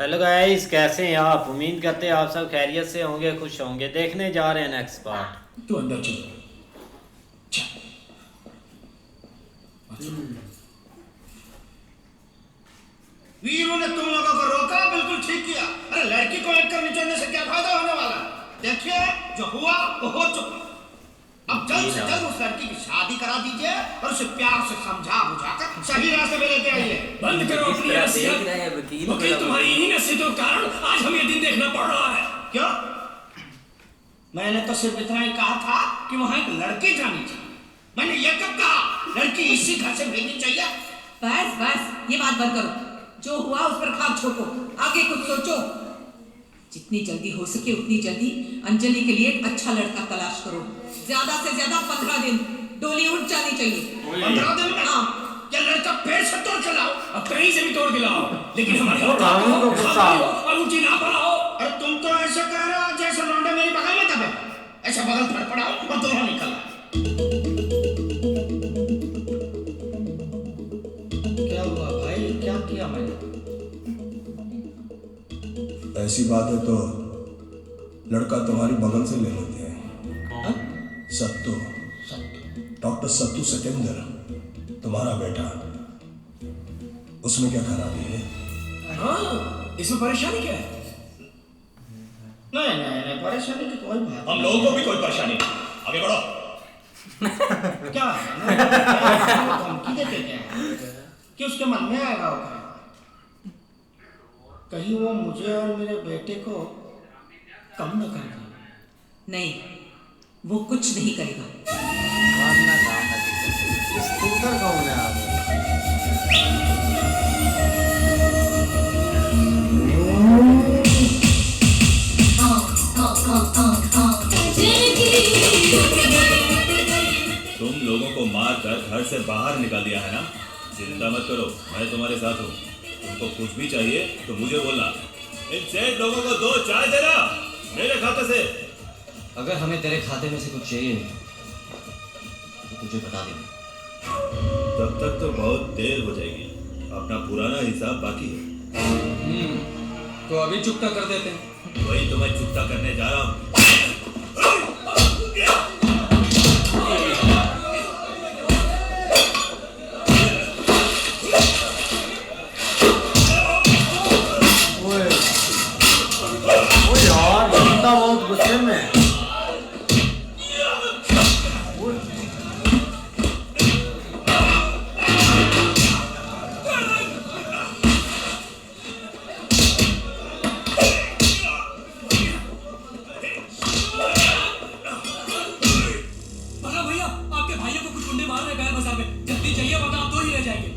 Hello guys, कैसे हैं आप? उम्मीद करते हैं आप सब खैरियत से होंगे, खुश होंगे। देखने जा रहे हैं नेक्स्ट पार्ट। तू अंदर चल। वीरों ने तुम लोगों को रोका, बिल्कुल ठीक किया। अरे लड़की को लेकर निचोड़ने से क्या फायदा होने वाला? देखिए, जो हुआ वो हो चुका। अब जल्द से जल्द उस लड़की की शादी करा दीजिए और उसे प्यार से समझा बुझाकर सही रास्ते पे लेके आइए। बंद करो अपनी नसीहत। वकील तुम्हारी इन्हीं नसीहतों के कारण आज हमें ये दिन देखना पड़ रहा है। क्यों? मैंने तो सिर्फ इतना ही कहा था कि वहाँ एक लड़की जानी चाहिए। मैंने ये कब कहा? लड़की इसी घर से भेजनी चाहिए। बस बस, ये बात बंद करो। जो हुआ उस पर खाक छोड़ो, आगे कुछ सोचो। जितनी जल्दी हो सके उतनी जल्दी अंजलि के लिए एक अच्छा लड़का तलाश करो। ज्यादा से ज्यादा 15 दिन, डोली उठ जानी चाहिए। 15 दिन में? हाँ। क्या लड़का पेड़ से तोड़ के लाओ? अब कहीं से भी तोड़ के लाओ, लेकिन हमारे और ऊंची ना पड़ाओ। अरे तुम तो ऐसा कह रहे हो जैसे लौंडे मेरी बगल में दबे। ऐसा बगल फड़फड़ाओ और दोनों निकल आए। क्या हुआ भाई? क्या किया मैंने? ऐसी बात है तो लड़का तुम्हारी बगल से ले लेते हैं। सत्तू, डॉक्टर सत्तू सिकंदर, तुम्हारा बेटा। उसमें क्या खराबी है? हाँ, इसमें परेशानी क्या है? नहीं, परेशानी की कोई बात हम लोगों को भी कोई परेशानी नहीं। आगे बढ़ो। क्या धमकी देते क्या कि उसके मन में आएगा होगा? कहीं वो मुझे और मेरे बेटे को कम न कर दे। नहीं, वो कुछ नहीं करेगा। स्कूटर कौन है आप? तुम लोगों को मार कर घर से बाहर निकाल दिया है ना? चिंता मत करो, मैं तुम्हारे साथ हूँ। तुमको कुछ भी चाहिए तो मुझे बोलना। इन सेठ लोगों को 2 चाय देना मेरे खाते से। अगर हमें तेरे खाते में से कुछ चाहिए तो तुझे बता देंगे। तब तक तो बहुत देर हो जाएगी। अपना पुराना हिसाब बाकी है। तो अभी चुकता कर देते हैं। वही तो मैं चुकता करने जा रहा हूँ। बहुत गुस्से में। भैया, आपके भाइयों को कुछ गुंडे मार रहे हैं बाजार में। जल्दी चाहिए वरना आप 2 ही रह जाएंगे।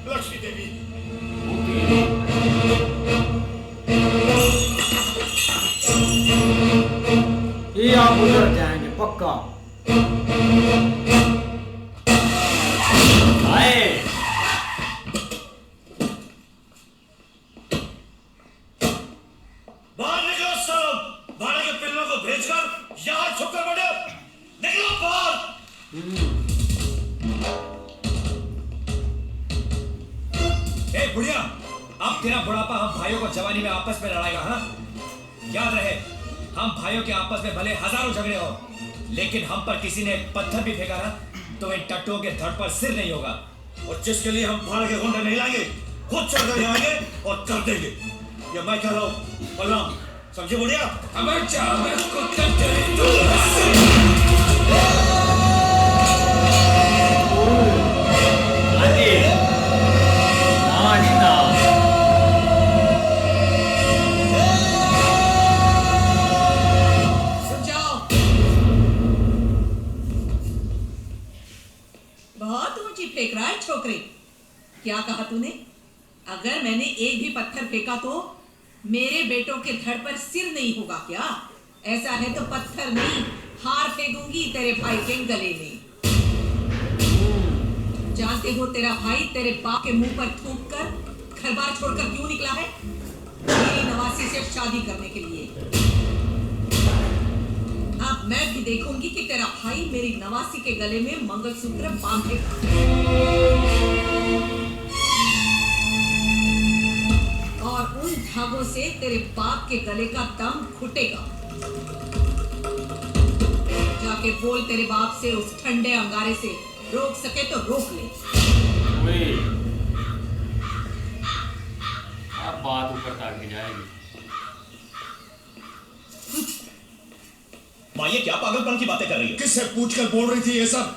लक्ष्मी देवी। ये आप उधर जाएंगे पक्का। आए बाहर निकलो सब। भाड़े के पिल्लों को भेजकर यहाँ छुप कर बैठो। निकलो बाहर। ए बुढ़िया, अब तेरा बुढ़ापा हम भाइयों को जवानी में आपस में लड़ाएगा। हाँ, याद रहे, हम भाइयों के आपस में भले हजारों झगड़े हो, लेकिन हम पर किसी ने पत्थर भी फेंका ना तो इन टट्टुओं के धड़ पर सिर नहीं होगा। और जिसके लिए हम भाड़े के गुंडे नहीं लाएंगे खुद चढ़ कर आएंगे और चल देंगे। ये मैं कह रहा हूँ बलराम, समझे बुढ़िया? अबे चाहे कुत्ते तेरी तो सुन जाओ, बहुत ऊंची फेंक रहा है छोकरे। क्या कहा तूने? अगर मैंने एक भी पत्थर फेंका तो मेरे बेटों के धड़ पर सिर नहीं होगा क्या? ऐसा है तो पत्थर नहीं, हार फेंकूंगी तेरे भाई के गले में। जानते हो तेरा भाई तेरे बाप के मुंह पर थूक कर घर बार छोड़कर क्यों निकला है? मेरी नवासी से शादी करने के लिए। अब मैं भी देखूंगी कि तेरा भाई मेरी नवासी के गले में मंगलसूत्र बांधेगा। और उन धागों से तेरे बाप के गले का दम घुटेगा। जाके बोल तेरे बाप से उस ठंडे अंगारे से रोक सके तो रोक ले। अब बात ऊपर तक भी जाएगी। माँ ये क्या पागलपन की बातें कर रही है? किससे पूछकर बोल रही थी ये सब?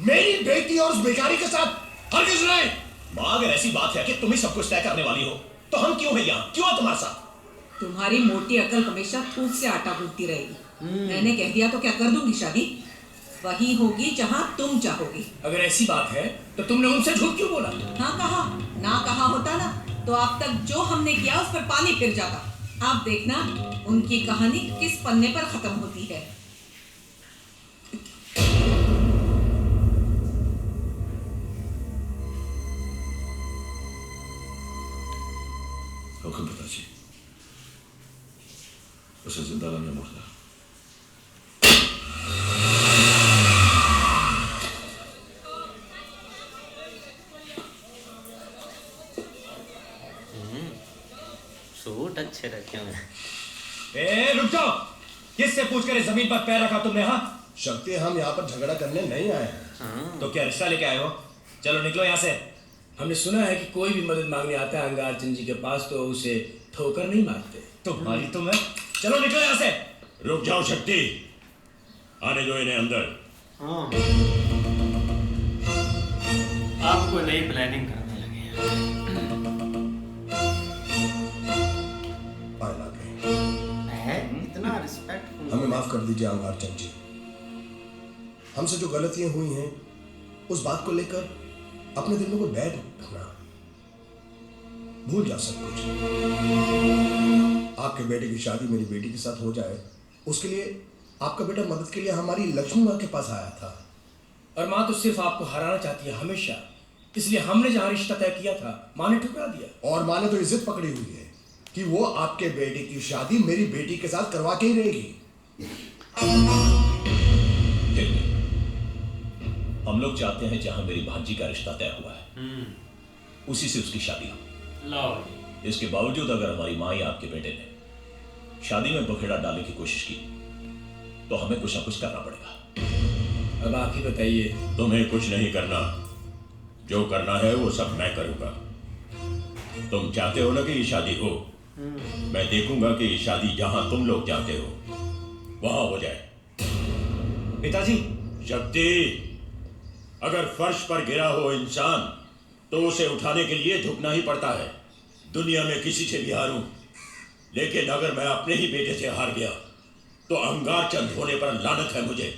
मेरी बेटी और उस बेकारी के साथ हरगिज नहीं। माँ अगर ऐसी बात है कि तुम ही सब कुछ तय करने वाली हो तो हम क्यों है यहाँ? क्यों है तुम्हारे साथ? तुम्हारी मोटी अकल हमेशा थूक से आटा गूंथती रहेगी। मैंने कह दिया तो क्या कर दूंगी शादी? वही होगी जहां तुम चाहोगी। अगर ऐसी बात है तो तुमने उनसे झूठ क्यों बोला? हाँ कहा, ना कहा होता ना तो अब तक जो हमने किया उस पर पानी फिर जाता। अब देखना उनकी कहानी किस पन्ने पर खत्म होती है। हुक्म पिताजी, उसे जिंदा लाना मुर्दा। सूट अच्छे रखे हुए हैं। ए रुक जाओ, किससे पूछकर इस जमीन पर पैर रखा तुमने? हाँ शक्ति, हम यहाँ पर झगड़ा करने नहीं आए हैं। तो क्या रिश्ता लेके आए हो? चलो निकलो यहाँ से। हमने सुना है कि कोई भी मदद मांगने आता है अंगार चंद जी के पास तो उसे ठोकर नहीं मारते। तुम्हारी तो मैं। चलो निकलो यहाँ से। रुक जाओ शक्ति, आने दो इन्हें अंदर। हाँ, आपको नई प्लानिंग करने लगे हैं। इतना रिस्पेक्ट हमें माफ कर दीजिए अंगार चंद जी। हमसे जो गलतियां हुई हैं उस बात को लेकर अपने दिल में कोई बैग रखना, भूल जा सब कुछ। आपके बेटे की शादी मेरी बेटी के साथ हो जाए, उसके लिए आपका बेटा मदद के लिए हमारी लक्ष्मी माँ के पास आया था। और माँ तो सिर्फ आपको हराना चाहती है हमेशा, इसलिए हमने जहाँ रिश्ता तय किया था माँ ने ठुकरा दिया। और माँ ने तो इज्जत पकड़ी हुई है कि वो आपके बेटे की शादी मेरी बेटी के साथ करवा के ही रहेगी। हम लोग चाहते हैं जहां मेरी भांजी का रिश्ता तय हुआ है उसी से उसकी शादी हो। लो, इसके बावजूद अगर हमारी माँ या आपके बेटे ने शादी में बखेड़ा डालने की कोशिश की तो हमें कुछ ना कुछ करना पड़ेगा। अब आप ही बताइए। तुम्हें कुछ नहीं करना, जो करना है वो सब मैं करूंगा। तुम चाहते हो ना कि ये शादी हो, मैं देखूंगा कि ये शादी जहां तुम लोग चाहते हो वहां हो जाए। पिताजी, शक्ति, अगर फर्श पर गिरा हो इंसान तो उसे उठाने के लिए झुकना ही पड़ता है। दुनिया में किसी से भी हारूं, लेकिन अगर मैं अपने ही बेटे से हार गया तो अंगार चंद होने पर लानत है मुझे।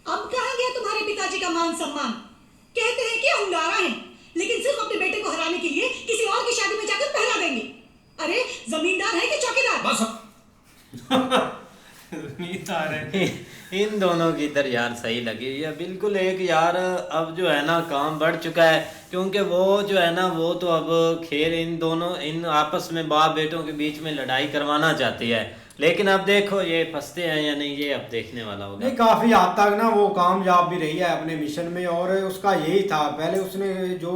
अब कहाँ गया तुम्हारे पिताजी का मान सम्मान? कहते हैं कि अंगारा है, लेकिन सिर्फ अपने बेटे को हराने के लिए किसी और की शादी में जाकर पहला देंगे। अरे जमींदार है कि चौकीदार? बस इन दोनों की इधर यार सही लगी ये बिल्कुल एक यार। अब जो है ना काम बढ़ चुका है, क्योंकि वो जो है ना वो तो अब खेल इन आपस में बाप बेटों के बीच में लड़ाई करवाना चाहती है। लेकिन अब देखो ये फंसते हैं या नहीं, ये अब देखने वाला होगा। नहीं, काफी हद तक ना वो कामयाब भी रही है अपने मिशन में, और उसका यही था। पहले उसने जो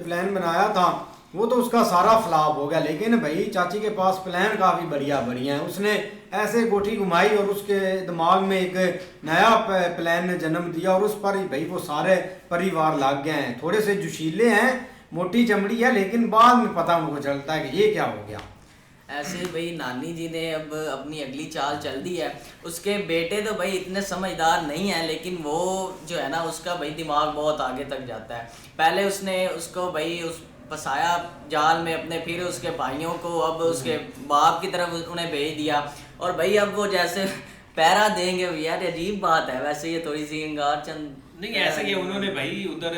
प्लान बनाया था वो तो उसका सारा फ्लॉप हो गया, लेकिन भाई चाची के पास प्लान काफ़ी बढ़िया है। उसने ऐसे गोटी घुमाई और उसके दिमाग में एक नया प्लान ने जन्म दिया, और उस पर ही भाई वो सारे परिवार लग गए हैं। थोड़े से जोशीले हैं मोटी चमड़ी है, लेकिन बाद में पता उनको चलता है कि ये क्या हो गया। ऐसे भाई नानी जी ने अब अपनी अगली चाल चल दी है। उसके बेटे तो भाई इतने समझदार नहीं है, लेकिन वो जो है ना उसका भाई दिमाग बहुत आगे तक जाता है। पहले उसने उसको भाई उस फंसाया जाल में अपने, फिर उसके भाइयों को अब उसके बाप की तरफ उन्हें भेज दिया, और भाई अब वो जैसे पहरा देंगे यार, अजीब बात है वैसे ये थोड़ी सी अंगार चंद। नहीं ऐसे कि उन्होंने भाई उधर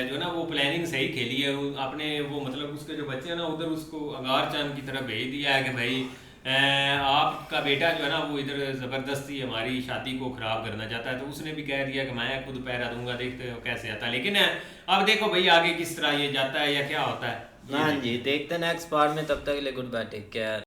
जो ना वो प्लानिंग सही खेली है आपने, वो मतलब उसके जो बच्चे हैं ना उधर उसको अंगार चांद की तरफ भेज दिया है कि भाई आपका बेटा जो है ना वो इधर ज़बरदस्ती हमारी शादी को ख़राब करना चाहता है। तो उसने भी कह दिया कि मैं खुद पहरा दूंगा, देखते हो कैसे आता है। लेकिन अब देखो भाई आगे किस तरह ये जाता है या क्या होता है। हाँ जी, देखते हैं नेक्स्ट पार्ट में। तब तक के लिए गुड बाय, टेक केयर।